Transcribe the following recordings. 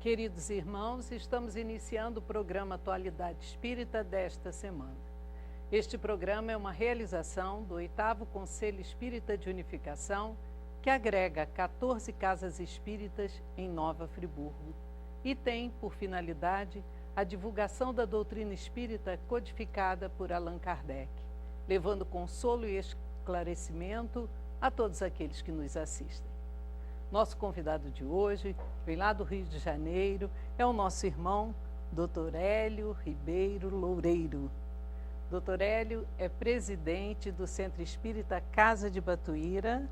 Queridos irmãos, estamos iniciando o programa Atualidade Espírita desta semana. Este programa é uma realização do 8º Conselho Espírita de Unificação, que agrega 14 casas espíritas em Nova Friburgo e tem, por finalidade, a divulgação da doutrina espírita codificada por Allan Kardec, levando consolo e esclarecimento a todos aqueles que nos assistem. Nosso convidado de hoje vem lá do Rio de Janeiro, é o nosso irmão, Dr. Hélio Ribeiro Loureiro. Dr. Hélio é presidente do Centro Espírita Casa de Batuíra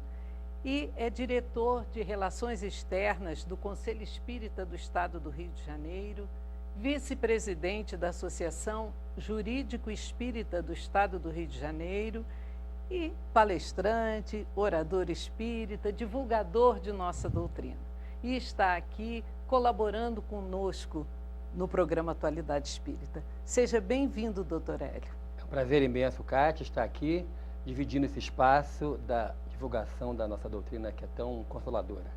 e é diretor de Relações Externas do Conselho Espírita do Estado do Rio de Janeiro, vice-presidente da Associação Jurídico Espírita do Estado do Rio de Janeiro e palestrante, orador espírita, divulgador de nossa doutrina. E está aqui colaborando conosco no programa Atualidade Espírita. Seja bem-vindo, doutor Hélio. É um prazer imenso, Cátia, estar aqui, dividindo esse espaço da divulgação da nossa doutrina, que é tão consoladora.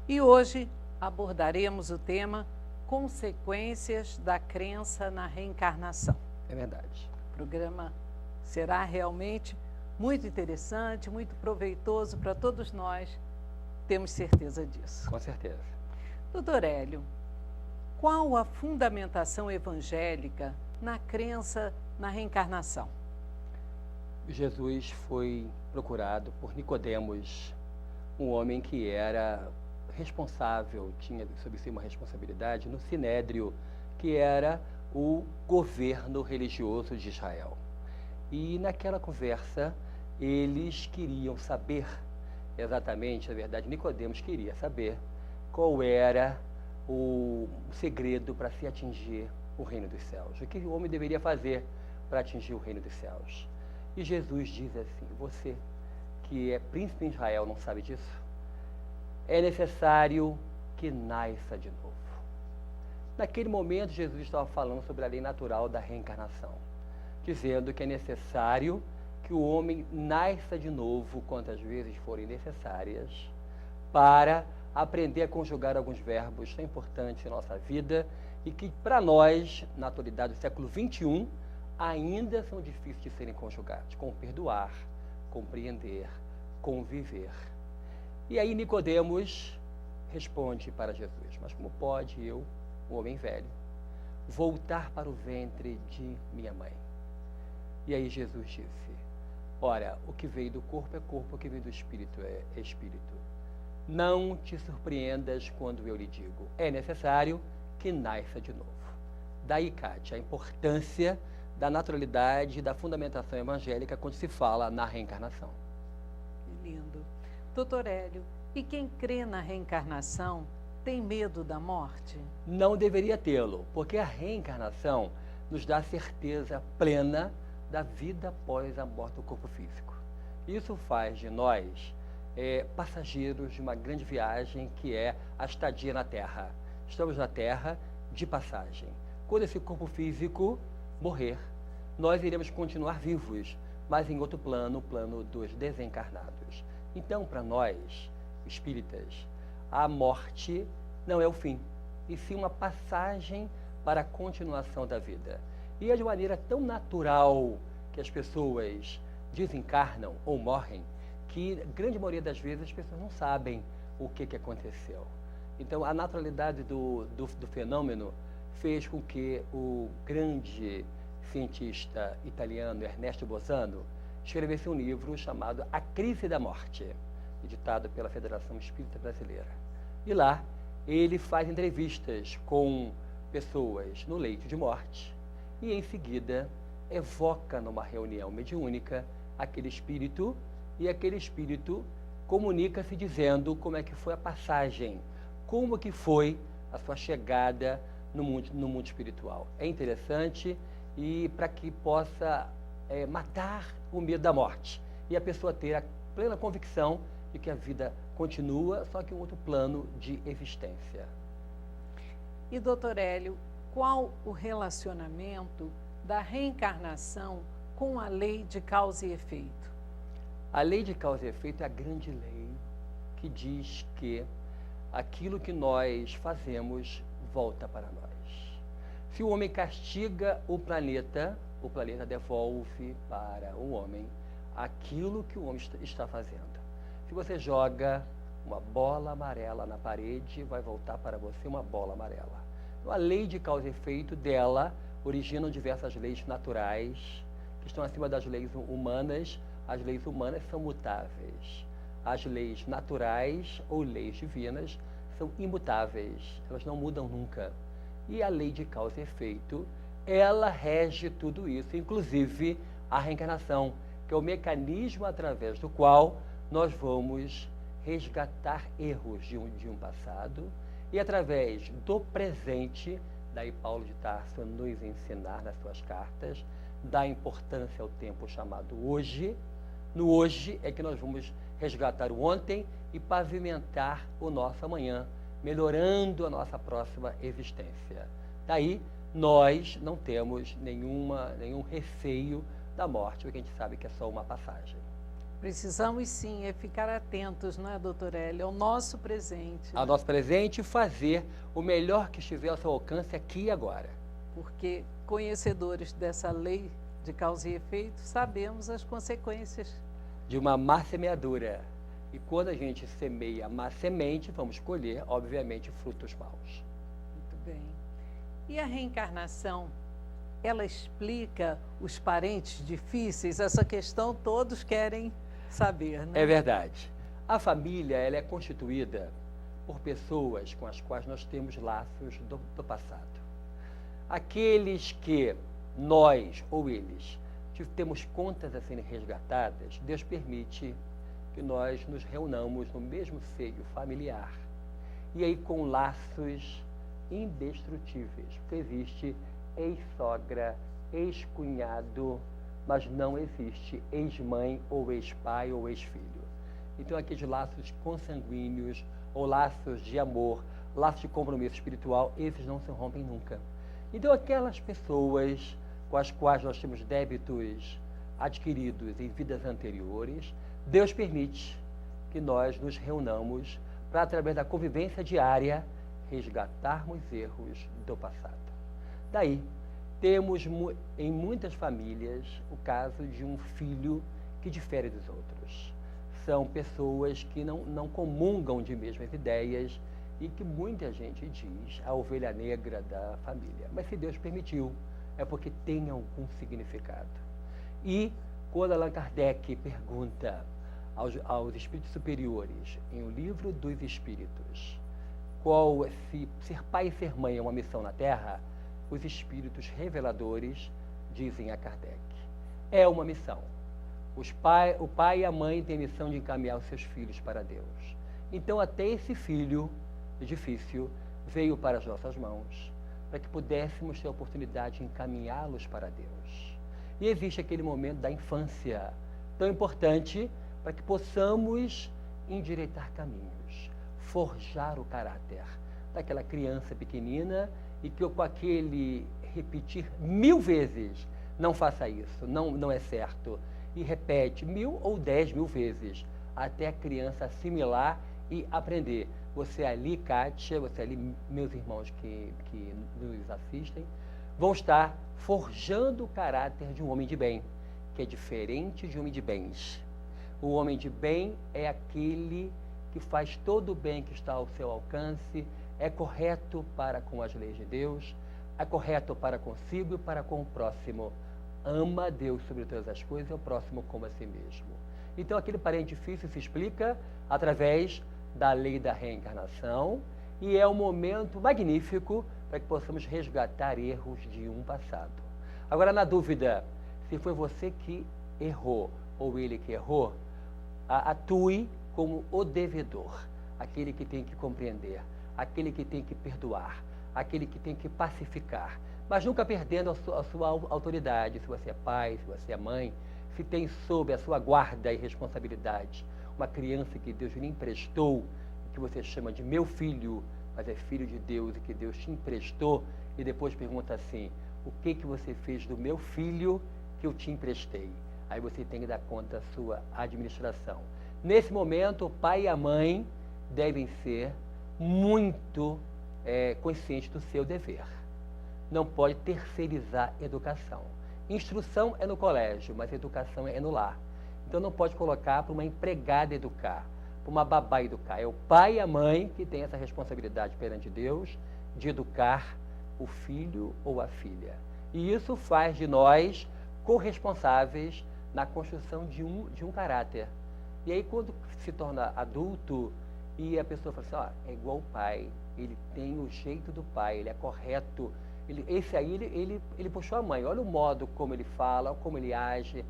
E hoje abordaremos o tema Consequências da Crença na Reencarnação. É verdade. O programa será realmente muito interessante, muito proveitoso para todos nós, temos certeza disso. Com certeza. Doutor Hélio, qual a fundamentação evangélica na crença na reencarnação? Jesus foi procurado por Nicodemos, um homem que era responsável, tinha sob si uma responsabilidade no Sinédrio, que era o governo religioso de Israel. E naquela conversa, eles queriam saber exatamente, na verdade, Nicodemos queria saber qual era o segredo para se atingir o reino dos céus. O que o homem deveria fazer para atingir o reino dos céus? E Jesus diz assim: você que é príncipe em Israel não sabe disso? É necessário que nasça de novo. Naquele momento, Jesus estava falando sobre a lei natural da reencarnação, dizendo que é necessário que o homem nasça de novo quantas vezes forem necessárias para aprender a conjugar alguns verbos tão importantes em nossa vida e que, para nós, na atualidade do século XXI, ainda são difíceis de serem conjugados, como perdoar, compreender, conviver. E aí Nicodemos responde para Jesus: mas como pode eu, um homem velho, voltar para o ventre de minha mãe? E aí Jesus disse: ora, o que veio do corpo é corpo, o que veio do espírito é espírito. Não te surpreendas quando eu lhe digo: é necessário que nasça de novo. Daí, Cátia, a importância da naturalidade e da fundamentação evangélica quando se fala na reencarnação. Que lindo. Doutor Hélio, e quem crê na reencarnação tem medo da morte? Não deveria tê-lo, porque a reencarnação nos dá certeza plena da vida após a morte do corpo físico. Isso faz de nós passageiros de uma grande viagem que é a estadia na Terra. Estamos na Terra de passagem. Quando esse corpo físico morrer, nós iremos continuar vivos, mas em outro plano, o plano dos desencarnados. Então, para nós, espíritas, a morte não é o fim, e sim uma passagem para a continuação da vida. E é de maneira tão natural que as pessoas desencarnam ou morrem, que a grande maioria das vezes as pessoas não sabem o que aconteceu. Então, a naturalidade do fenômeno fez com que o grande cientista italiano Ernesto Bolzano escrevesse um livro chamado A Crise da Morte, editado pela Federação Espírita Brasileira. E lá ele faz entrevistas com pessoas no leito de morte e, em seguida, evoca numa reunião mediúnica aquele espírito, e aquele espírito comunica-se dizendo como é que foi a passagem, como que foi a sua chegada no mundo espiritual. É interessante, e para que possa matar o medo da morte e a pessoa ter a plena convicção de que a vida continua, só que em outro plano de existência. E, doutor Hélio, qual o relacionamento da reencarnação com a lei de causa e efeito? A lei de causa e efeito é a grande lei que diz que aquilo que nós fazemos volta para nós. Se o homem castiga o planeta devolve para o homem aquilo que o homem está fazendo. Se você joga uma bola amarela na parede, vai voltar para você uma bola amarela. Então, a lei de causa e efeito dela originam diversas leis naturais que estão acima das leis humanas. As leis humanas são mutáveis. As leis naturais ou leis divinas são imutáveis. Elas não mudam nunca. E a lei de causa e efeito, ela rege tudo isso, inclusive a reencarnação, que é o mecanismo através do qual nós vamos resgatar erros de um passado e através do presente, daí Paulo de Tarso nos ensinar nas suas cartas, dá importância ao tempo chamado hoje. No hoje é que nós vamos resgatar o ontem e pavimentar o nosso amanhã, melhorando a nossa próxima existência. Daí, nós não temos nenhum receio da morte, porque a gente sabe que é só uma passagem. Precisamos sim ficar atentos, não é, doutor Hélio, ao nosso presente. Ao nosso presente e fazer o melhor que estiver ao seu alcance aqui e agora. Porque conhecedores dessa lei de causa e efeito, sabemos as consequências de uma má semeadura. E quando a gente semeia má semente, vamos colher, obviamente, frutos maus. Muito bem. E a reencarnação, ela explica os parentes difíceis? Essa questão todos querem saber, né? É verdade. A família, ela é constituída por pessoas com as quais nós temos laços do passado. Aqueles que nós ou eles temos contas a serem resgatadas, Deus permite que nós nos reunamos no mesmo seio familiar. E aí com laços indestrutíveis, porque existe ex-sogra, ex-cunhado, mas não existe ex-mãe ou ex-pai ou ex-filho. Então aqueles laços consanguíneos ou laços de amor, laços de compromisso espiritual, esses não se rompem nunca. Então aquelas pessoas com as quais nós temos débitos adquiridos em vidas anteriores, Deus permite que nós nos reunamos para, através da convivência diária, resgatarmos erros do passado. Daí, temos em muitas famílias o caso de um filho que difere dos outros. São pessoas que não comungam de mesmas ideias e que muita gente diz a ovelha negra da família. Mas se Deus permitiu, é porque tem algum significado. E quando Allan Kardec pergunta aos espíritos superiores, em O Livro dos Espíritos, se ser pai e ser mãe é uma missão na Terra, os espíritos reveladores dizem a Kardec: é uma missão. O pai e a mãe têm a missão de encaminhar os seus filhos para Deus. Então, até esse filho difícil veio para as nossas mãos, para que pudéssemos ter a oportunidade de encaminhá-los para Deus. E existe aquele momento da infância, tão importante, para que possamos endireitar caminhos, forjar o caráter daquela criança pequenina e que com aquele repetir 1000 vezes, não faça isso, não é certo, e repete 1000 ou 10.000 vezes, até a criança assimilar e aprender. Você ali, Kátia, você ali, meus irmãos que nos assistem, vão estar forjando o caráter de um homem de bem, que é diferente de um homem de bens. O homem de bem é aquele que faz todo o bem que está ao seu alcance, é correto para com as leis de Deus, é correto para consigo e para com o próximo. Ama a Deus sobre todas as coisas e o próximo como a si mesmo. Então, aquele parente difícil se explica através da lei da reencarnação e é um momento magnífico para que possamos resgatar erros de um passado. Agora, na dúvida, se foi você que errou ou ele que errou, atue como o devedor, aquele que tem que compreender, aquele que tem que perdoar, aquele que tem que pacificar, mas nunca perdendo a sua autoridade, se você é pai, se você é mãe, se tem sob a sua guarda e responsabilidade uma criança que Deus lhe emprestou, que você chama de meu filho, mas é filho de Deus e que Deus te emprestou, e depois pergunta assim: o que você fez do meu filho que eu te emprestei? Aí você tem que dar conta da sua administração. Nesse momento, o pai e a mãe devem ser muito consciente do seu dever. Não pode terceirizar educação. Instrução é no colégio, mas educação é no lar. Então não pode colocar para uma empregada educar, para uma babá educar. É o pai e a mãe que tem essa responsabilidade perante Deus de educar o filho ou a filha. E isso faz de nós corresponsáveis na construção de um caráter. E aí quando se torna adulto e a pessoa fala assim, é igual o pai, ele tem o jeito do pai, ele é correto, esse aí ele puxou a mãe, olha o modo como ele fala, como ele age,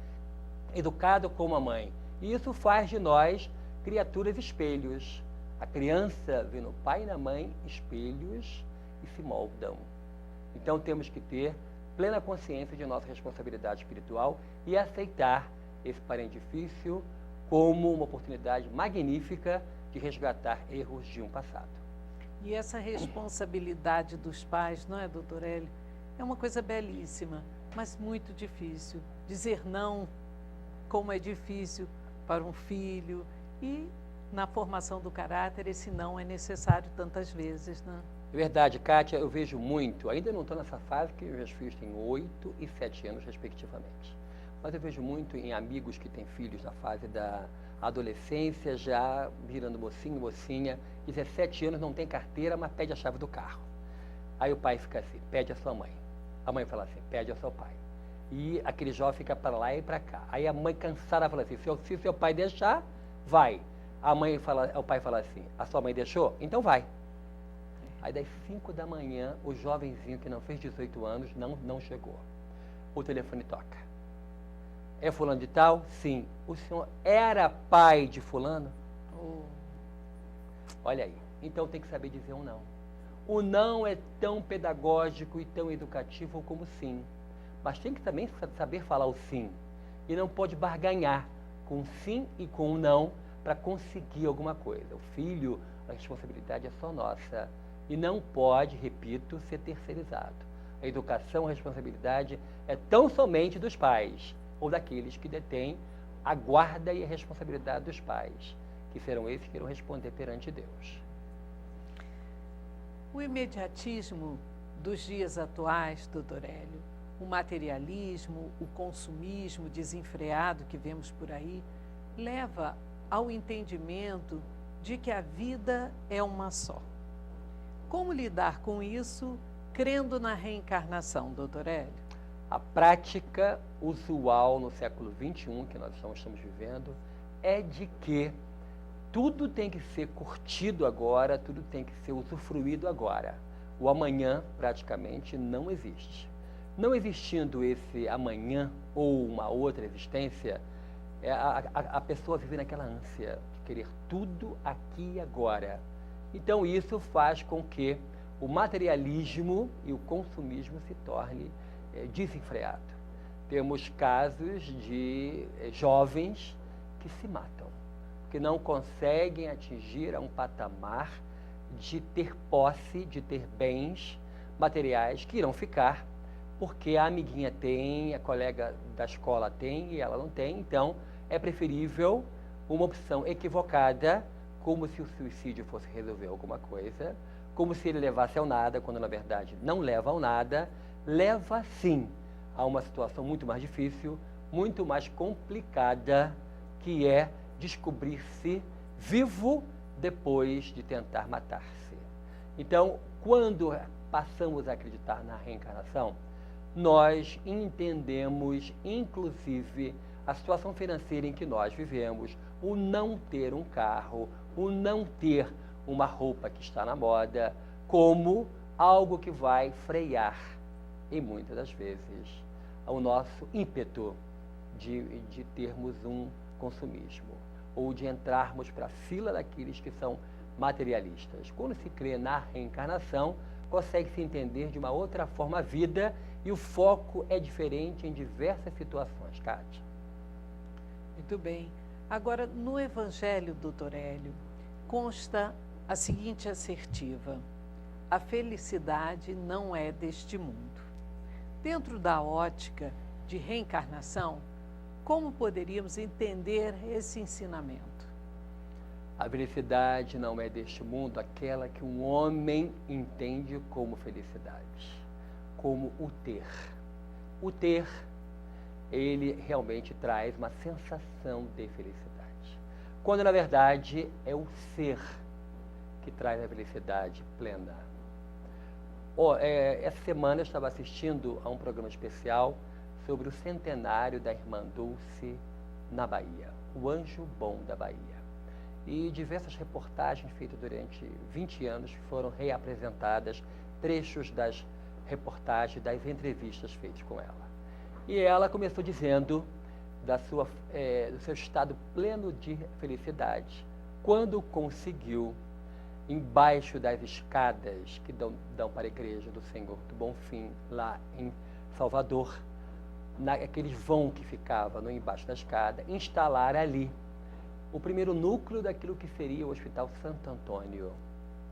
educado como a mãe. E isso faz de nós criaturas espelhos. A criança vê no pai e na mãe espelhos e se moldam. Então temos que ter plena consciência de nossa responsabilidade espiritual e aceitar esse parente difícil como uma oportunidade magnífica de resgatar erros de um passado. E essa responsabilidade dos pais, não é, doutor Hélio? É uma coisa belíssima, mas muito difícil. Dizer não, como é difícil para um filho, e na formação do caráter esse não é necessário tantas vezes, né? É verdade, Kátia, eu vejo muito, ainda não estou nessa fase, porque meus filhos têm 8 e 7 anos, respectivamente. Mas eu vejo muito em amigos que têm filhos na fase da adolescência, já virando mocinho, mocinha, 17 anos, não tem carteira, mas pede a chave do carro. Aí o pai fica assim, pede a sua mãe. A mãe fala assim, pede ao seu pai. E aquele jovem fica para lá e para cá. Aí a mãe cansada fala assim, se seu pai deixar, vai. O pai fala assim, a sua mãe deixou? Então vai. Aí das 5 da manhã, o jovenzinho que não fez 18 anos não chegou. O telefone toca. É fulano de tal? Sim. O senhor era pai de fulano? Oh. Olha aí. Então tem que saber dizer um não. O não é tão pedagógico e tão educativo como o sim. Mas tem que também saber falar o sim. E não pode barganhar com sim e com não para conseguir alguma coisa. O filho, a responsabilidade é só nossa. E não pode, repito, ser terceirizado. A educação, a responsabilidade é tão somente dos pais, ou daqueles que detêm a guarda e a responsabilidade dos pais, que serão esses que irão responder perante Deus. O imediatismo dos dias atuais, doutor Hélio, o materialismo, o consumismo desenfreado que vemos por aí, leva ao entendimento de que a vida é uma só. Como lidar com isso, crendo na reencarnação, doutor Hélio? A prática usual no século XXI, que nós estamos vivendo, é de que tudo tem que ser curtido agora, tudo tem que ser usufruído agora. O amanhã, praticamente, não existe. Não existindo esse amanhã ou uma outra existência, a pessoa vive naquela ânsia de querer tudo aqui e agora. Então isso faz com que o materialismo e o consumismo se torne desenfreado. Temos casos de jovens que se matam, que não conseguem atingir a um patamar de ter posse, de ter bens materiais que irão ficar, porque a amiguinha tem, a colega da escola tem e ela não tem. Então é preferível uma opção equivocada, como se o suicídio fosse resolver alguma coisa, como se ele levasse ao nada, quando na verdade não leva ao nada, leva sim a uma situação muito mais difícil, muito mais complicada, que é descobrir-se vivo depois de tentar matar-se. Então, quando passamos a acreditar na reencarnação, nós entendemos, inclusive, a situação financeira em que nós vivemos, o não ter um carro, o não ter uma roupa que está na moda, como algo que vai frear, e muitas das vezes, o nosso ímpeto de termos um consumismo, ou de entrarmos para a fila daqueles que são materialistas. Quando se crê na reencarnação, consegue-se entender de uma outra forma a vida, e o foco é diferente em diversas situações, Kátia. Muito bem. Agora, no Evangelho, doutor Hélio, consta a seguinte assertiva: a felicidade não é deste mundo. Dentro da ótica de reencarnação, como poderíamos entender esse ensinamento? A felicidade não é deste mundo aquela que um homem entende como felicidade, como o ter. O ter, ele realmente traz uma sensação de felicidade, quando na verdade é o ser que traz a felicidade plena. Essa semana eu estava assistindo a um programa especial sobre o centenário da Irmã Dulce na Bahia, o Anjo Bom da Bahia. E diversas reportagens feitas durante 20 anos foram reapresentadas, trechos das reportagens, das entrevistas feitas com ela. E ela começou dizendo do seu estado pleno de felicidade, quando conseguiu, embaixo das escadas que dão para a Igreja do Senhor do Bonfim, lá em Salvador, naqueles vão que ficava embaixo da escada, instalar ali o primeiro núcleo daquilo que seria o Hospital Santo Antônio,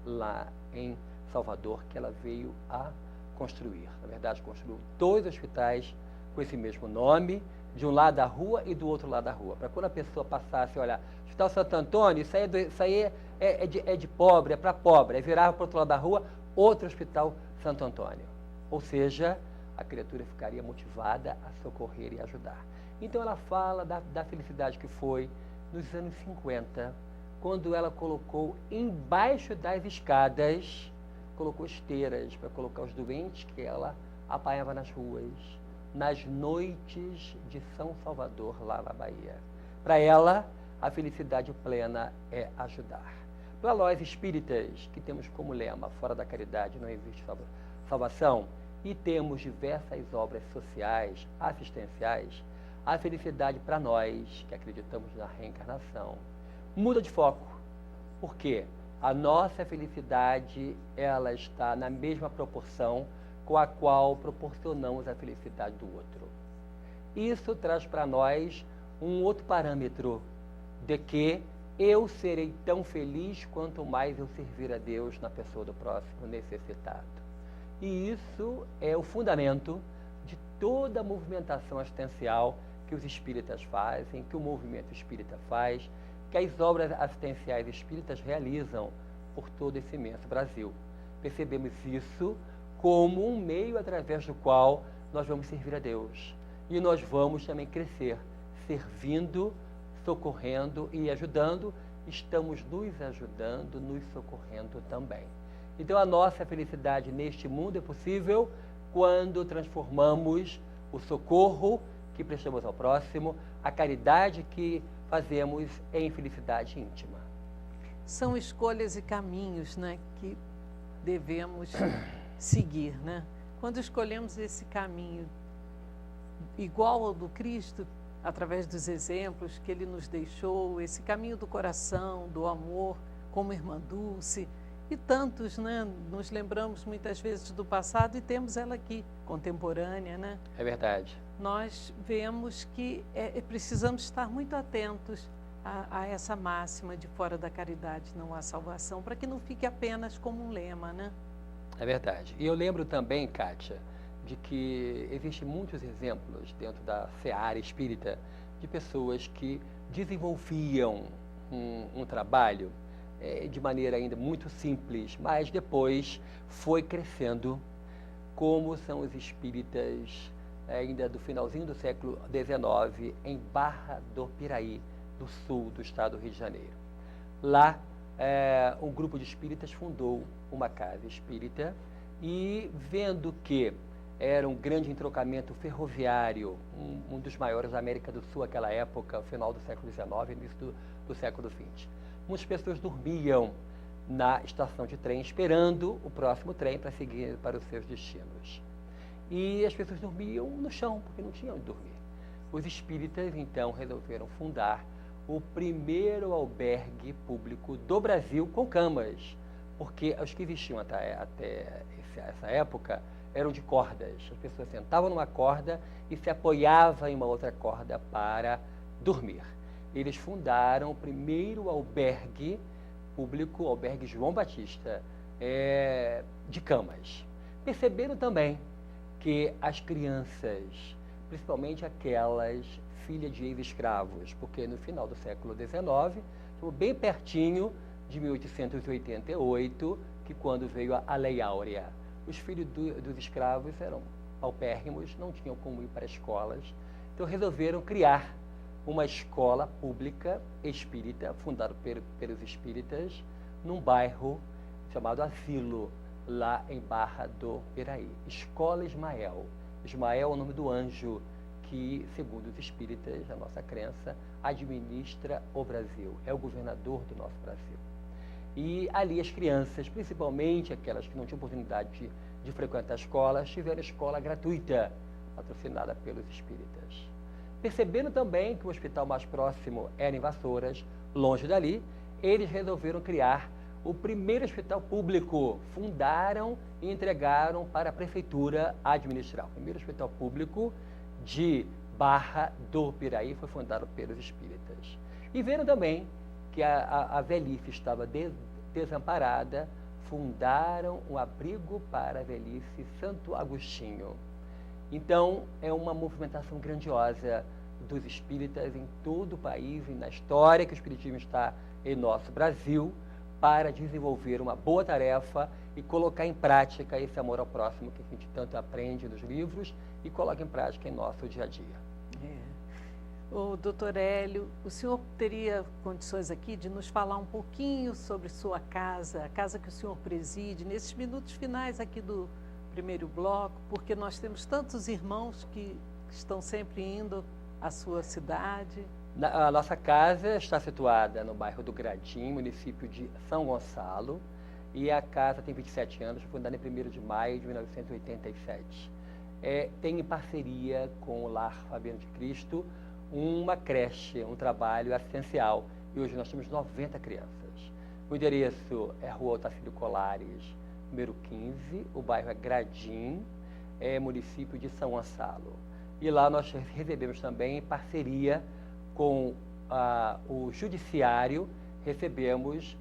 lá em Salvador, que ela veio a construir. Na verdade, construiu 2 hospitais com esse mesmo nome, de um lado da rua e do outro lado da rua. Para quando a pessoa passasse e olhar, Hospital Santo Antônio, isso aí é de pobre, é para pobre. Aí virava para o outro lado da rua, outro Hospital Santo Antônio. Ou seja, a criatura ficaria motivada a socorrer e ajudar. Então ela fala da felicidade que foi nos anos 50, quando ela colocou embaixo das escadas, colocou esteiras para colocar os doentes que ela apanhava nas ruas, nas noites de São Salvador, lá na Bahia. Para ela, a felicidade plena é ajudar. Para nós espíritas, que temos como lema, fora da caridade não existe salvação, e temos diversas obras sociais, assistenciais, a felicidade para nós, que acreditamos na reencarnação, muda de foco. Por quê? A nossa felicidade, ela está na mesma proporção com a qual proporcionamos a felicidade do outro. Isso traz para nós um outro parâmetro de que eu serei tão feliz quanto mais eu servir a Deus na pessoa do próximo necessitado. E isso é o fundamento de toda a movimentação assistencial que os espíritas fazem, que o movimento espírita faz, que as obras assistenciais espíritas realizam por todo esse imenso Brasil. Percebemos isso como um meio através do qual nós vamos servir a Deus. E nós vamos também crescer, servindo, socorrendo e ajudando. Estamos nos ajudando, nos socorrendo também. Então a nossa felicidade neste mundo é possível quando transformamos o socorro que prestamos ao próximo, a caridade que fazemos em felicidade íntima. São escolhas e caminhos, né, que devemos seguir, né? Quando escolhemos esse caminho igual ao do Cristo, através dos exemplos que ele nos deixou, esse caminho do coração, do amor, como Irmã Dulce, e tantos, né? Nos lembramos muitas vezes do passado e temos ela aqui, contemporânea, né? É verdade. Nós vemos que precisamos estar muito atentos a essa máxima de fora da caridade não há salvação, para que não fique apenas como um lema, né? É verdade. E eu lembro também, Kátia, de que existem muitos exemplos dentro da seara espírita de pessoas que desenvolviam um trabalho de maneira ainda muito simples, mas depois foi crescendo, como são os espíritas ainda do finalzinho do século XIX, em Barra do Piraí, do sul do estado do Rio de Janeiro. Lá, um grupo de espíritas fundou uma casa espírita e, vendo que era um grande entrocamento ferroviário, um dos maiores da América do Sul naquela época, final do século XIX e início do século XX. Muitas pessoas dormiam na estação de trem, esperando o próximo trem para seguir para os seus destinos. E as pessoas dormiam no chão, porque não tinham onde dormir. Os espíritas, então, resolveram fundar o primeiro albergue público do Brasil com camas, porque os que existiam até essa época eram de cordas. As pessoas sentavam numa corda e se apoiavam em uma outra corda para dormir. Eles fundaram o primeiro albergue público, o albergue João Batista, de camas. Perceberam também que as crianças, principalmente aquelas filhas de ex-escravos, porque no final do século XIX bem pertinho de 1888, que quando veio a Lei Áurea. Os filhos dos escravos eram paupérrimos, não tinham como ir para escolas, então resolveram criar uma escola pública espírita, fundada pelos espíritas, num bairro chamado Asilo, lá em Barra do Piraí. Escola Ismael. Ismael é o nome do anjo que, segundo os espíritas, a nossa crença, administra o Brasil, é o governador do nosso Brasil. E ali as crianças, principalmente aquelas que não tinham oportunidade de frequentar a escola, tiveram escola gratuita, patrocinada pelos espíritas. Percebendo também que o hospital mais próximo era em Vassouras, longe dali, eles resolveram criar o primeiro hospital público. Fundaram e entregaram para a prefeitura administrar. O primeiro hospital público de Barra do Piraí foi fundado pelos espíritas. E viram também que a velhice estava desamparada, fundaram um abrigo para a velhice Santo Agostinho. Então, é uma movimentação grandiosa dos espíritas em todo o país e na história que o espiritismo está em nosso Brasil, para desenvolver uma boa tarefa e colocar em prática esse amor ao próximo que a gente tanto aprende nos livros e coloca em prática em nosso dia a dia. O doutor Hélio, o senhor teria condições aqui de nos falar um pouquinho sobre sua casa, a casa que o senhor preside, nesses minutos finais aqui do primeiro bloco, porque nós temos tantos irmãos que estão sempre indo à sua cidade. A nossa casa está situada no bairro do Gradim, município de São Gonçalo, e a casa tem 27 anos, foi fundada em 1º de maio de 1987. Tem em parceria com o Lar Fabiano de Cristo uma creche, um trabalho assistencial, e hoje nós temos 90 crianças. O endereço é Rua Otacílio Colares, número 15, o bairro é Gradim, município de São Gonçalo. E lá nós recebemos também em parceria com o judiciário, recebemos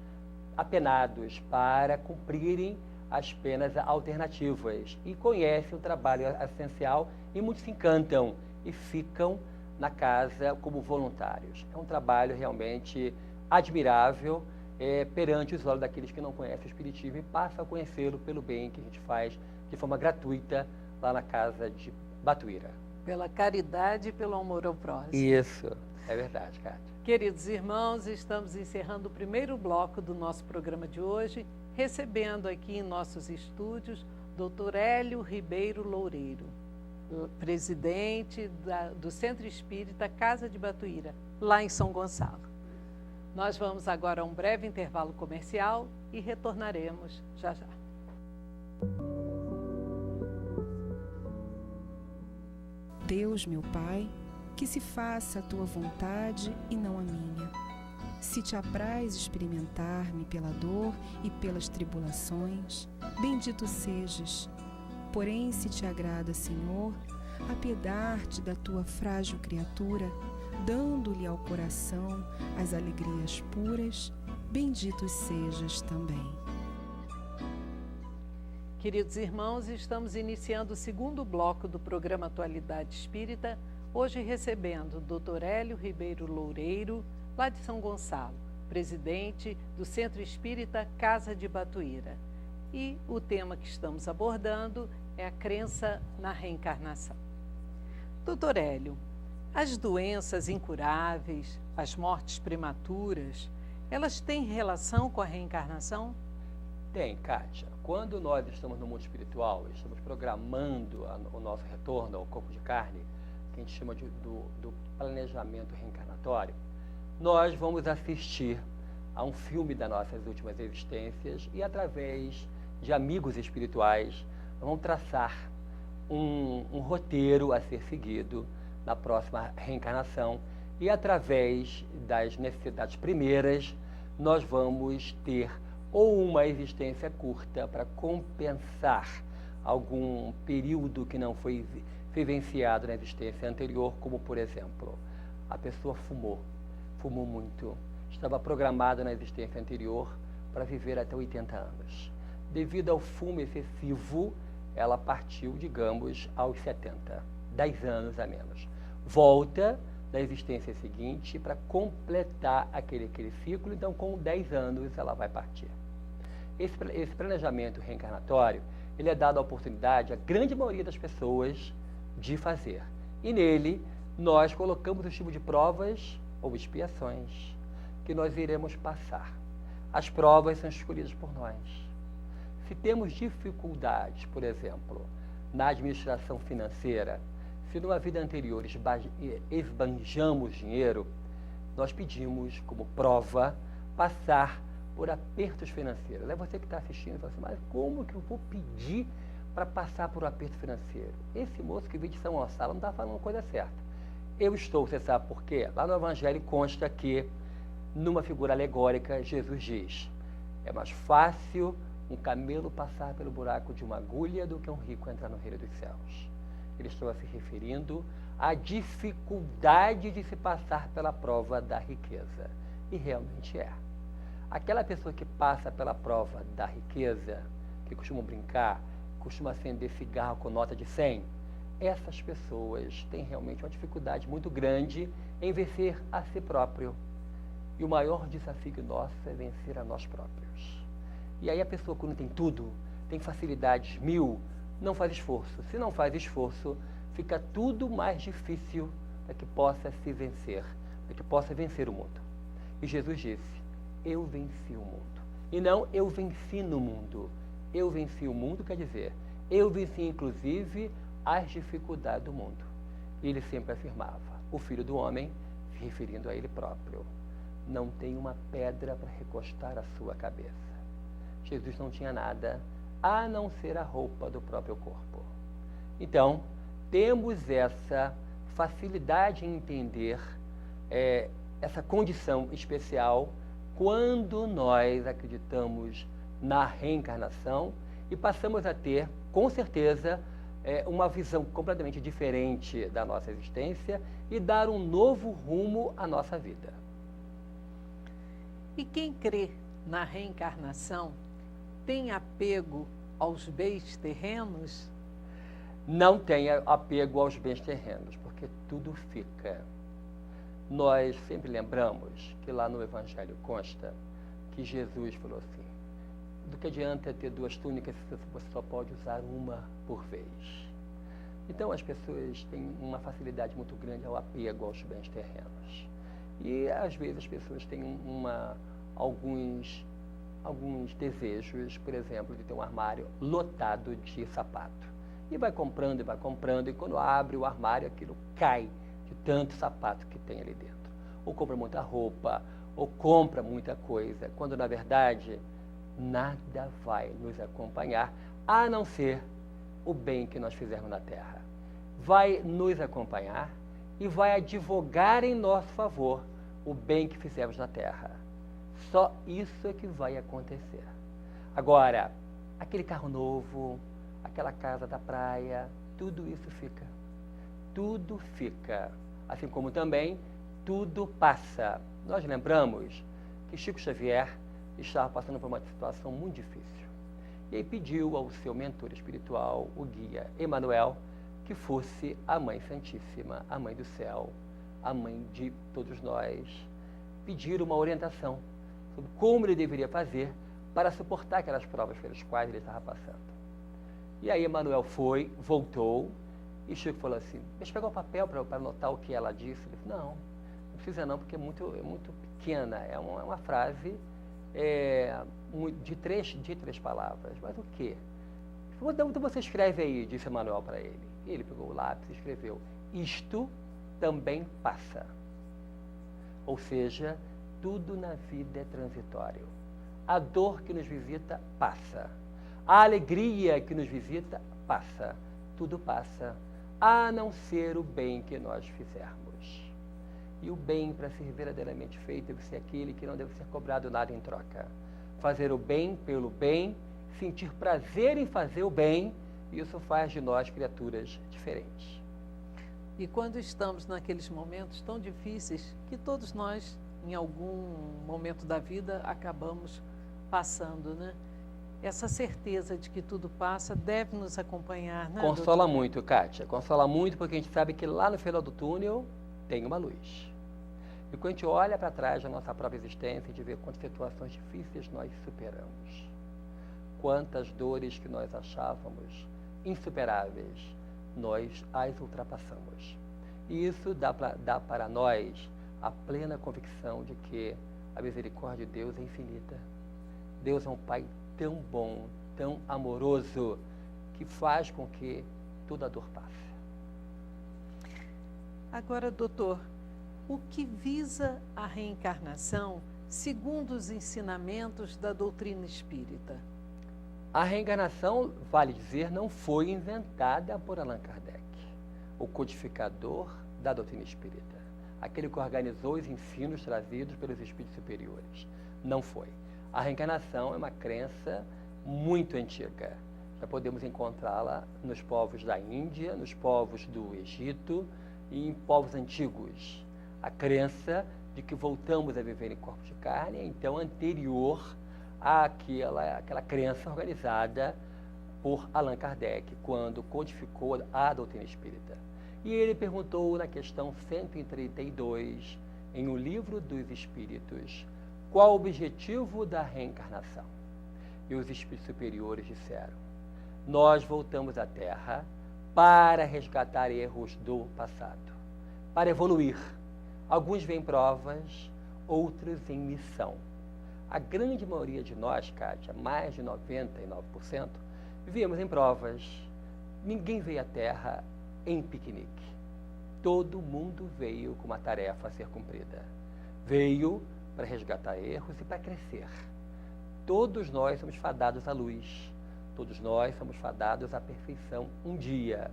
apenados para cumprirem as penas alternativas e conhecem o trabalho assistencial e muitos se encantam e ficam na casa como voluntários. É um trabalho realmente admirável perante os olhos daqueles que não conhecem o espiritismo e passam a conhecê-lo pelo bem que a gente faz de forma gratuita lá na casa de Batuíra. Pela caridade e pelo amor ao próximo. Isso. É verdade, Kátia. Queridos irmãos, estamos encerrando o primeiro bloco do nosso programa de hoje, recebendo aqui em nossos estúdios Dr. Hélio Ribeiro Loureiro, presidente do Centro Espírita Casa de Batuíra, lá em São Gonçalo. Nós vamos agora a um breve intervalo comercial e retornaremos já já. Deus, meu Pai, que se faça a tua vontade e não a minha. Se te apraz experimentar-me pela dor e pelas tribulações, bendito sejas. Porém, se te agrada, Senhor, apiedar-te da tua frágil criatura, dando-lhe ao coração as alegrias puras, bendito sejas também. Queridos irmãos, estamos iniciando o segundo bloco do programa Atualidade Espírita, hoje recebendo o Dr. Hélio Ribeiro Loureiro, lá de São Gonçalo, presidente do Centro Espírita Casa de Batuíra. E o tema que estamos abordando é a crença na reencarnação. Dr. Hélio, as doenças incuráveis, as mortes prematuras, elas têm relação com a reencarnação? Tem, Kátia. Quando nós estamos no mundo espiritual, estamos programando o nosso retorno ao corpo de carne, que a gente chama do planejamento reencarnatório, nós vamos assistir a um filme das nossas últimas existências e, através de amigos espirituais, vamos traçar um roteiro a ser seguido na próxima reencarnação e, através das necessidades primeiras, nós vamos ter ou uma existência curta para compensar algum período que não foi vivenciado na existência anterior, como, por exemplo, a pessoa fumou muito, estava programada na existência anterior para viver até 80 anos. Devido ao fumo excessivo, ela partiu, digamos, aos 70, 10 anos a menos. Volta da existência seguinte para completar aquele ciclo. Então, com 10 anos, ela vai partir. Esse planejamento reencarnatório, ele é dado a oportunidade à grande maioria das pessoas de fazer. E nele, nós colocamos o tipo de provas ou expiações que nós iremos passar. As provas são escolhidas por nós. Se temos dificuldades, por exemplo, na administração financeira, se numa vida anterior esbanjamos dinheiro, nós pedimos como prova passar por apertos financeiros. É você que está assistindo e fala assim, mas como que eu vou pedir para passar por um aperto financeiro? Esse moço que veio de São Gonçalo não está falando a coisa certa. Eu estou, você sabe por quê? Lá no Evangelho consta que, numa figura alegórica, Jesus diz, é mais fácil um camelo passar pelo buraco de uma agulha do que um rico entrar no reino dos céus. Ele estava se referindo à dificuldade de se passar pela prova da riqueza. E realmente é. Aquela pessoa que passa pela prova da riqueza, que costuma brincar, costuma acender cigarro com nota de 100, essas pessoas têm realmente uma dificuldade muito grande em vencer a si próprio. E o maior desafio nosso é vencer a nós próprios. E aí a pessoa, quando tem tudo, tem facilidades 1000, não faz esforço. Se não faz esforço, fica tudo mais difícil para que possa se vencer, para que possa vencer o mundo. E Jesus disse, eu venci o mundo. E não, eu venci no mundo. Eu venci o mundo quer dizer, eu venci inclusive as dificuldades do mundo. E ele sempre afirmava, o Filho do Homem, se referindo a ele próprio, não tem uma pedra para recostar a sua cabeça. Jesus não tinha nada a não ser a roupa do próprio corpo. Então, temos essa facilidade em entender essa condição especial quando nós acreditamos na reencarnação e passamos a ter, com certeza, uma visão completamente diferente da nossa existência e dar um novo rumo à nossa vida. E quem crê na reencarnação tem apego aos bens terrenos? Não tem apego aos bens terrenos, porque tudo fica. Nós sempre lembramos que lá no Evangelho consta que Jesus falou assim, do que adianta ter 2 túnicas se você só pode usar uma por vez? Então as pessoas têm uma facilidade muito grande ao apego aos bens terrenos. E às vezes as pessoas têm alguns desejos, por exemplo, de ter um armário lotado de sapato. E vai comprando, e quando abre o armário, aquilo cai de tanto sapato que tem ali dentro. Ou compra muita roupa, ou compra muita coisa, quando na verdade nada vai nos acompanhar, a não ser o bem que nós fizermos na terra. Vai nos acompanhar e vai advogar em nosso favor o bem que fizemos na terra. Só isso é que vai acontecer. Agora, aquele carro novo, aquela casa da praia, tudo isso fica. Tudo fica. Assim como também tudo passa. Nós lembramos que Chico Xavier estava passando por uma situação muito difícil. E aí pediu ao seu mentor espiritual, o guia Emmanuel, que fosse a Mãe Santíssima, a Mãe do Céu, a Mãe de todos nós, pedir uma orientação sobre como ele deveria fazer para suportar aquelas provas pelas quais ele estava passando. E aí Emmanuel foi, voltou, e Chico falou assim, deixa eu pegar o papel para anotar o que ela disse. Ele disse, não precisa não, porque é muito pequena, é uma frase de três palavras. Mas o quê? Então você escreve aí, disse Emmanuel para ele. E ele pegou o lápis e escreveu, isto também passa. Ou seja, tudo na vida é transitório. A dor que nos visita passa. A alegria que nos visita passa. Tudo passa, a não ser o bem que nós fizermos. E o bem, para ser verdadeiramente feito, deve ser aquele que não deve ser cobrado nada em troca. Fazer o bem pelo bem, sentir prazer em fazer o bem, isso faz de nós criaturas diferentes. E quando estamos naqueles momentos tão difíceis que todos nós, em algum momento da vida, acabamos passando, né? Essa certeza de que tudo passa deve nos acompanhar, né? Consola muito, Kátia. Consola muito porque a gente sabe que lá no final do túnel tem uma luz. E quando a gente olha para trás da nossa própria existência, a gente vê quantas situações difíceis nós superamos. Quantas dores que nós achávamos insuperáveis, nós as ultrapassamos. E isso dá para nós a plena convicção de que a misericórdia de Deus é infinita. Deus é um Pai tão bom, tão amoroso, que faz com que toda a dor passe. Agora, doutor, o que visa a reencarnação segundo os ensinamentos da doutrina espírita? A reencarnação, vale dizer, não foi inventada por Allan Kardec, o codificador da doutrina espírita, aquele que organizou os ensinos trazidos pelos espíritos superiores. Não foi. A reencarnação é uma crença muito antiga. Já podemos encontrá-la nos povos da Índia, nos povos do Egito e em povos antigos. A crença de que voltamos a viver em corpos de carne é então anterior àquela crença organizada por Allan Kardec, quando codificou a doutrina espírita. E ele perguntou na questão 132, em O Livro dos Espíritos, qual o objetivo da reencarnação? E os espíritos superiores disseram: nós voltamos à Terra para resgatar erros do passado, para evoluir. Alguns veem provas, outros em missão. A grande maioria de nós, Kátia, mais de 99%, vivíamos em provas. Ninguém veio à Terra em piquenique. Todo mundo veio com uma tarefa a ser cumprida. Veio para resgatar erros e para crescer. Todos nós somos fadados à luz. Todos nós somos fadados à perfeição um dia.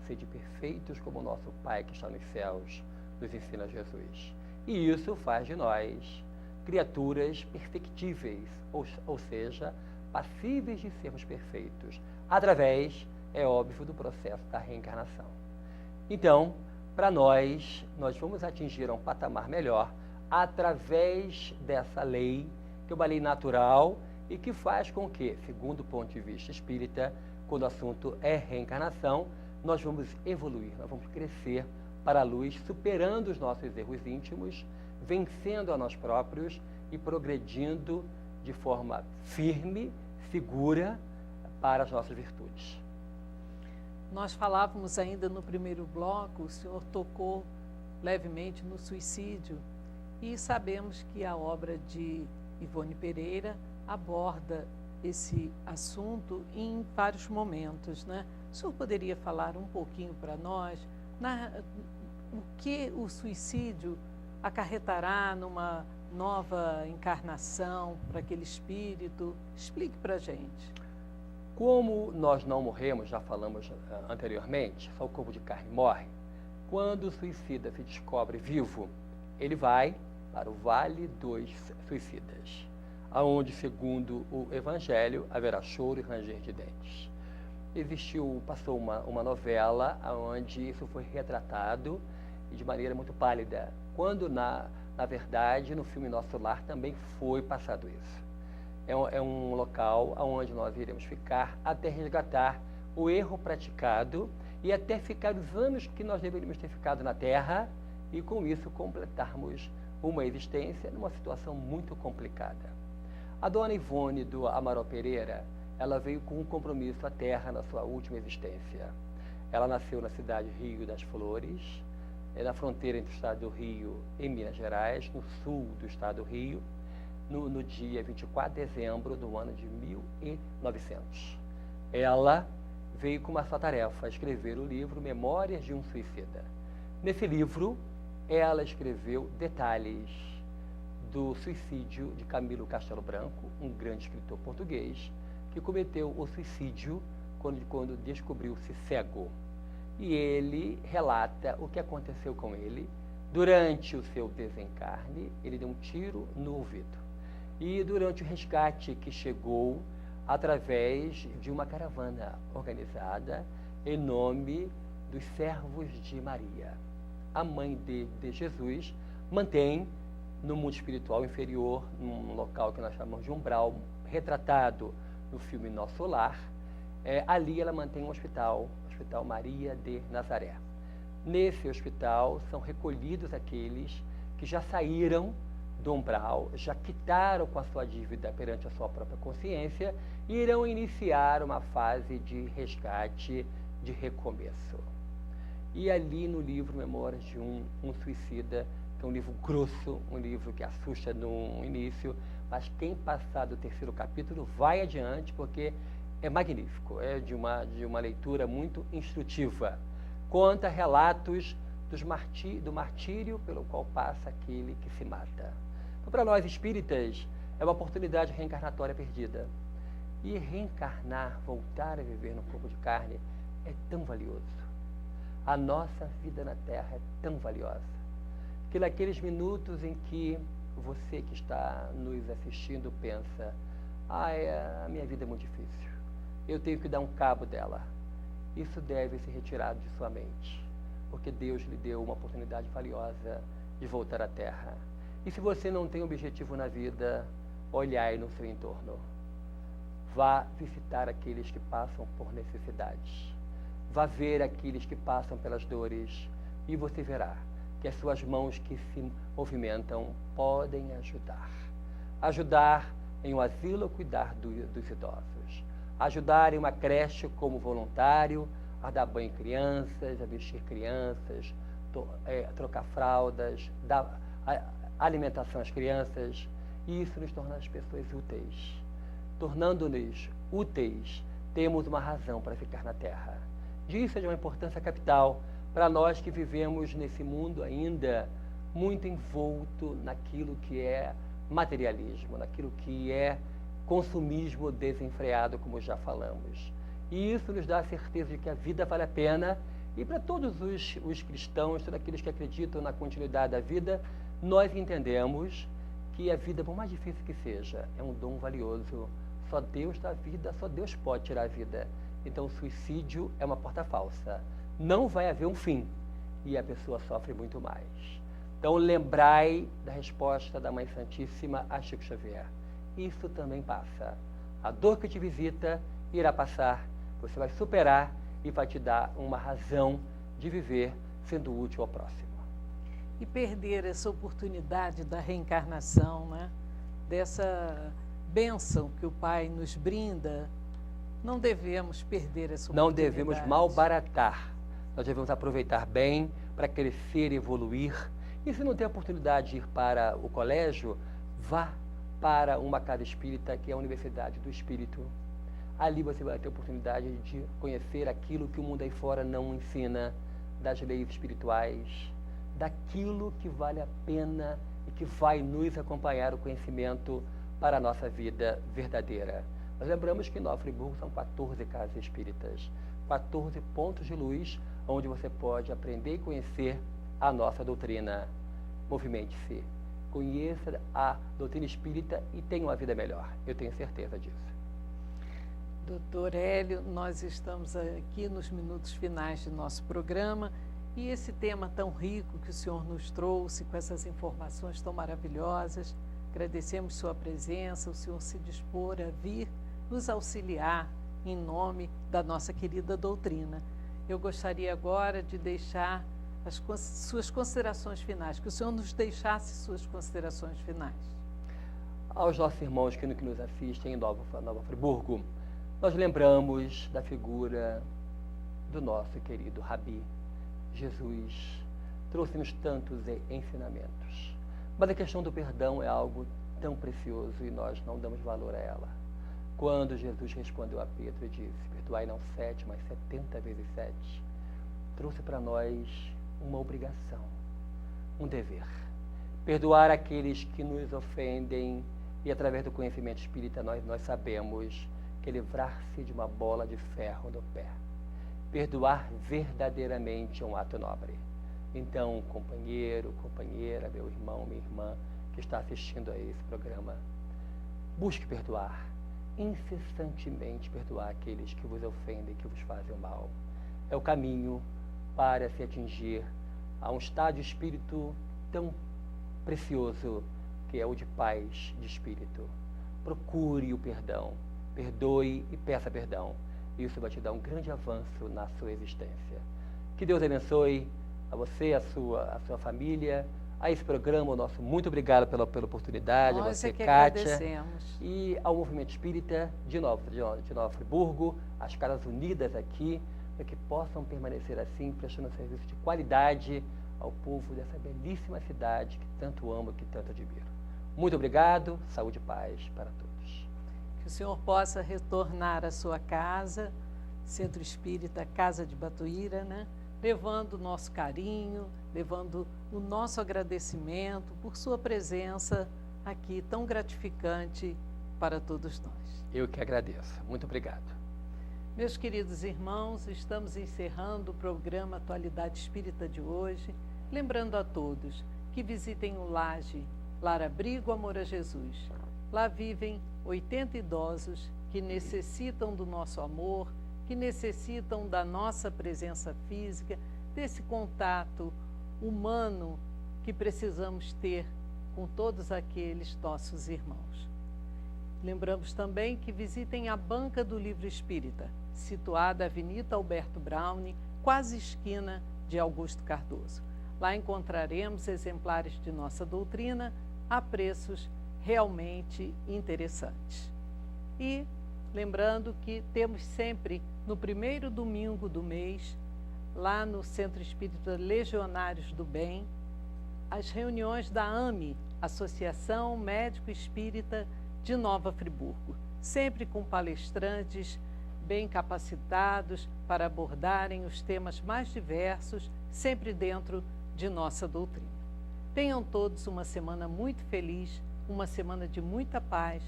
Sede perfeitos como o nosso Pai que está nos céus, nos ensina Jesus. E isso faz de nós criaturas perfectíveis, ou seja, passíveis de sermos perfeitos, através, é óbvio, do processo da reencarnação. Então, para nós vamos atingir um patamar melhor através dessa lei, que é uma lei natural e que faz com que, segundo o ponto de vista espírita, quando o assunto é reencarnação, nós vamos evoluir, nós vamos crescer para a luz, superando os nossos erros íntimos, vencendo a nós próprios e progredindo de forma firme, segura, para as nossas virtudes. Nós falávamos ainda no primeiro bloco, o senhor tocou levemente no suicídio e sabemos que a obra de Ivone Pereira aborda esse assunto em vários momentos, né? O senhor poderia falar um pouquinho para nós o que o suicídio acarretará numa nova encarnação para aquele espírito? Explique para a gente. Como nós não morremos, já falamos anteriormente, só o corpo de carne morre. Quando o suicida se descobre vivo, ele vai para o Vale dos Suicidas, aonde, segundo o Evangelho, haverá choro e ranger de dentes. Passou uma novela onde isso foi retratado e de maneira muito pálida, quando, na verdade, no filme Nosso Lar também foi passado isso. É um local onde nós iremos ficar até resgatar o erro praticado e até ficar os anos que nós deveríamos ter ficado na Terra e, com isso, completarmos uma existência numa situação muito complicada. A dona Ivone do Amaral Pereira, ela veio com um compromisso à Terra na sua última existência. Ela nasceu na cidade Rio das Flores, na fronteira entre o estado do Rio e Minas Gerais, no sul do estado do Rio, no dia 24 de dezembro do ano de 1900. Ela veio com uma só tarefa, escrever o livro Memórias de um Suicida. Nesse livro, ela escreveu detalhes do suicídio de Camilo Castelo Branco, um grande escritor português, que cometeu o suicídio quando descobriu-se cego. E ele relata o que aconteceu com ele. Durante o seu desencarne, ele deu um tiro no ouvido. E durante o resgate que chegou através de uma caravana organizada em nome dos servos de Maria. A mãe de Jesus mantém no mundo espiritual inferior, num local que nós chamamos de umbral, retratado no filme Nosso Lar. Ali ela mantém um hospital, Hospital Maria de Nazaré. Nesse hospital são recolhidos aqueles que já saíram do umbral, já quitaram com a sua dívida perante a sua própria consciência e irão iniciar uma fase de resgate, de recomeço. E ali no livro Memórias de um Suicida, que é um livro grosso, um livro que assusta no início, mas quem passar do 3º capítulo vai adiante, porque é magnífico, é de uma leitura muito instrutiva. Conta relatos do martírio pelo qual passa aquele que se mata. Então, para nós espíritas, é uma oportunidade reencarnatória perdida. E reencarnar, voltar a viver no corpo de carne, é tão valioso. A nossa vida na Terra é tão valiosa, que naqueles minutos em que você que está nos assistindo pensa, a minha vida é muito difícil, eu tenho que dar um cabo dela. Isso deve ser retirado de sua mente, porque Deus lhe deu uma oportunidade valiosa de voltar à Terra. E se você não tem objetivo na vida, olhai no seu entorno. Vá visitar aqueles que passam por necessidades. Vá ver aqueles que passam pelas dores e você verá que as suas mãos que se movimentam podem ajudar. Ajudar em um asilo a cuidar dos idosos. Ajudar em uma creche como voluntário, a dar banho em crianças, a vestir crianças, trocar fraldas, dar alimentação às crianças. E isso nos torna as pessoas úteis. Tornando-nos úteis, temos uma razão para ficar na Terra. Disso é de uma importância capital para nós que vivemos nesse mundo ainda muito envolto naquilo que é materialismo, naquilo que é consumismo desenfreado, como já falamos. E isso nos dá a certeza de que a vida vale a pena, e para todos os cristãos, todos aqueles que acreditam na continuidade da vida, nós entendemos que a vida, por mais difícil que seja, é um dom valioso. Só Deus dá vida, só Deus pode tirar a vida. Então o suicídio é uma porta falsa. Não vai haver um fim, e a pessoa sofre muito mais. Então lembrai da resposta da Mãe Santíssima a Chico Xavier. Isso também passa. A dor que te visita irá passar, você vai superar e vai te dar uma razão de viver sendo útil ao próximo. E perder essa oportunidade da reencarnação, né? Dessa bênção que o Pai nos brinda, não devemos perder essa oportunidade. Não devemos malbaratar, nós devemos aproveitar bem para crescer e evoluir. E se não tem a oportunidade de ir para o colégio, vá para uma casa espírita, que é a Universidade do Espírito. Ali você vai ter a oportunidade de conhecer aquilo que o mundo aí fora não ensina, das leis espirituais, daquilo que vale a pena e que vai nos acompanhar o conhecimento para a nossa vida verdadeira. Nós lembramos que em Nova Friburgo são 14 casas espíritas, 14 pontos de luz, onde você pode aprender e conhecer a nossa doutrina. Movimente-se, conheça a doutrina espírita e tenha uma vida melhor. Eu tenho certeza disso. Doutor Hélio, nós estamos aqui nos minutos finais de nosso programa e esse tema tão rico que o senhor nos trouxe, com essas informações tão maravilhosas, agradecemos sua presença, o senhor se dispor a vir nos auxiliar em nome da nossa querida doutrina. Eu gostaria agora de deixar suas considerações finais, que o senhor nos deixasse suas considerações finais. Aos nossos irmãos que nos assistem em Nova Friburgo, nós lembramos da figura do nosso querido Rabi. Jesus trouxe-nos tantos ensinamentos, mas a questão do perdão é algo tão precioso e nós não damos valor a ela. Quando Jesus respondeu a Pedro e disse, perdoai não 7, mas 70 vezes 7, trouxe para nós uma obrigação, um dever. Perdoar aqueles que nos ofendem e através do conhecimento espírita nós sabemos que livrar-se de uma bola de ferro no pé. Perdoar verdadeiramente é um ato nobre. Então, companheiro, companheira, meu irmão, minha irmã, que está assistindo a esse programa, busque perdoar, incessantemente perdoar aqueles que vos ofendem, que vos fazem mal. É o caminho para se atingir a um estado de espírito tão precioso, que é o de paz de espírito. Procure o perdão, perdoe e peça perdão. Isso vai te dar um grande avanço na sua existência. Que Deus abençoe, a você, a sua família, a esse programa, o nosso muito obrigado pela oportunidade, Nós a você, que Kátia, agradecemos. e ao Movimento Espírita de Nova Friburgo, as Casas Unidas aqui, para que possam permanecer assim, prestando um serviço de qualidade ao povo dessa belíssima cidade que tanto amo, que tanto admiro. Muito obrigado, saúde e paz para todos. Que o senhor possa retornar à sua casa, Centro Espírita Casa de Batuíra, né? Levando o nosso carinho, levando o nosso agradecimento por sua presença aqui tão gratificante para todos nós. Eu que agradeço. Muito obrigado. Meus queridos irmãos, estamos encerrando o programa Atualidade Espírita de hoje, lembrando a todos que visitem o Laje, Lar Abrigo Amor a Jesus. Lá vivem 80 idosos que necessitam do nosso amor, que necessitam da nossa presença física, desse contato humano que precisamos ter com todos aqueles nossos irmãos. Lembramos também que visitem a Banca do Livro Espírita, situada na Avenida Alberto Browne, quase esquina de Augusto Cardoso. Lá encontraremos exemplares de nossa doutrina a preços realmente interessantes. E lembrando que temos sempre, no primeiro domingo do mês, lá no Centro Espírita Legionários do Bem, as reuniões da AME, Associação Médico Espírita de Nova Friburgo, sempre com palestrantes bem capacitados para abordarem os temas mais diversos, sempre dentro de nossa doutrina. Tenham todos uma semana muito feliz, uma semana de muita paz,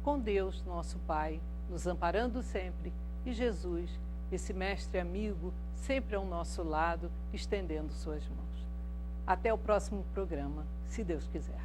com Deus, nosso Pai, nos amparando sempre, e Jesus, esse mestre amigo, sempre ao nosso lado, estendendo suas mãos. Até o próximo programa, se Deus quiser.